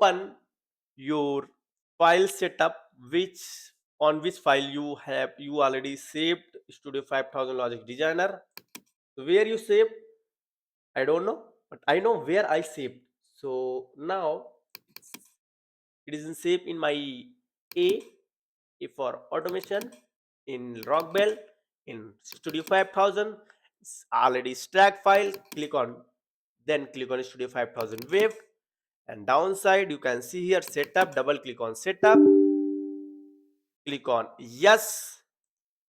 open your file setup, which on which file you already saved Studio 5000 Logic Designer. So where you saved, I don't know, but I know where I saved. So now it is in saved in my A, A for automation, in Rockwell, in Studio 5000. It's already stack file. Click on, then click on Studio 5000 wave, and downside you can see here setup. Double click on setup, click on yes,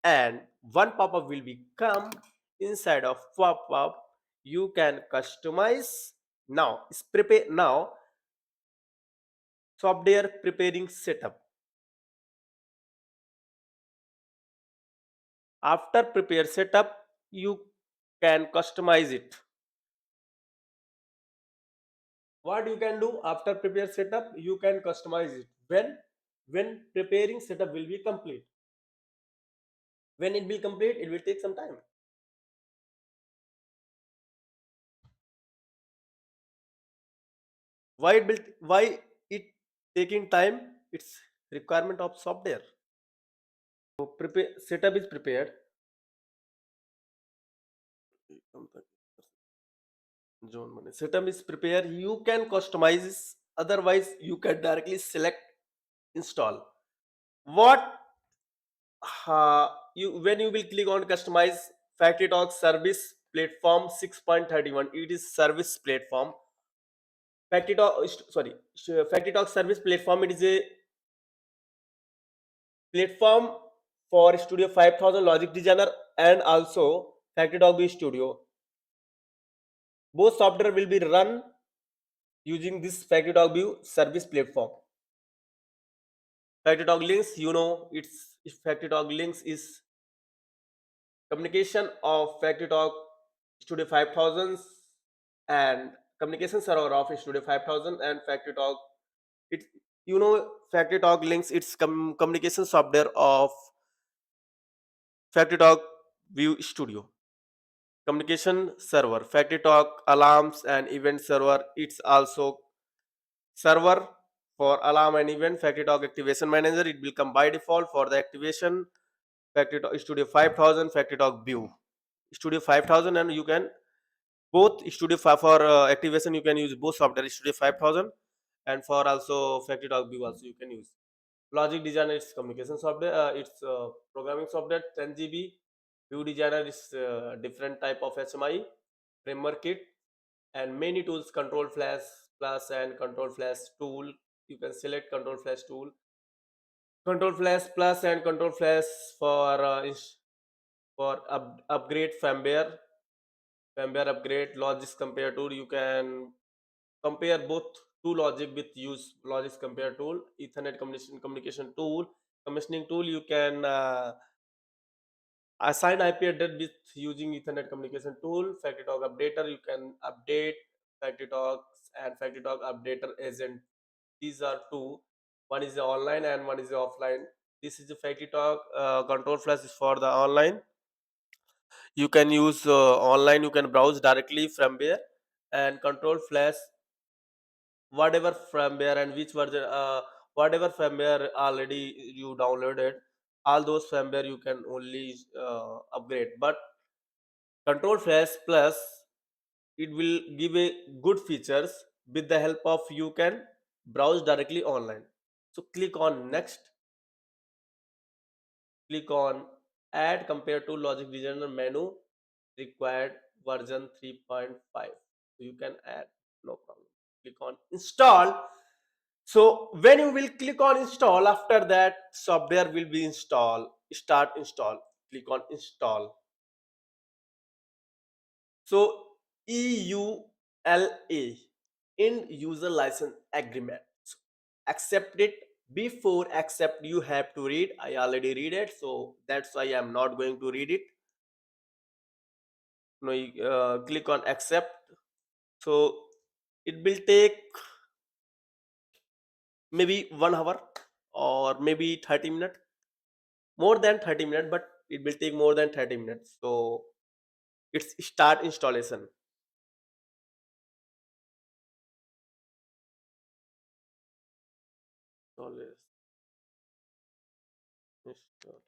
and one pop-up will become. Inside of pop-up you can customize. Now it's prepare. Now software preparing setup. After prepare setup you can customize it. What you can do after prepare setup, you can customize it when preparing setup will be complete. When it will complete, it will take some time. Why it taking time? It's requirement of software. So prepare setup is prepared. Zone money. Setup is prepared. You can customize. Otherwise, you can directly select install. What you when you will click on customize FactoryTalk service platform 6.31. It is service platform. FactoryTalk service platform. It is a platform for Studio 5000 Logic Designer and also FactoryTalk B Studio. Both software will be run using this FactoryTalk View service platform. FactoryTalk links, it's FactoryTalk links is communication of FactoryTalk Studio 5000 and communication server of Studio 5000 and FactoryTalk. It FactoryTalk links its communication software of FactoryTalk View Studio. Communication server, FactoryTalk alarms and event server. It's also server for alarm and event. FactoryTalk activation manager. It will come by default for the activation. FactoryTalk Studio 5000, FactoryTalk View Studio 5000, and you can both Studio 5 for activation. You can use both software Studio 5000, and for also FactoryTalk View also you can use. Logic Designer is communication software. It's programming software 10 GB. View Designer is different type of HMI framework kit, and many tools. Control Flash Plus and Control Flash tool. You can select Control Flash tool. Control Flash Plus and Control Flash for upgrade firmware upgrade. Logix compare tool. You can compare both two logic with use Logix compare tool. Ethernet communication tool, commissioning tool. You can assign IP address with using Ethernet communication tool. FactoryTalk updater. You can update FactoryTalk and FactoryTalk updater agent. These are two. One is the online and one is the offline. This is the FactoryTalk control flash is for the online. You can use online. You can browse directly from there, and control flash whatever firmware and which version, whatever firmware already you downloaded, all those firmware you can only upgrade. But control flash plus, it will give a good features. With the help of, you can browse directly online. So click on next, click on add compare to Logic Designer menu, required version 3.5. So you can add, no problem. Click on install. So when you will click on install, after that software will be installed. Start install. Click on install. So EULA, end user license agreement. So accept it. Before accept, you have to read. I already read it, so that's why I'm not going to read it. No, click on accept. So it will take maybe 1 hour or maybe 30 minutes, more than 30 minutes, but it will take more than 30 minutes. So it's start installation. install.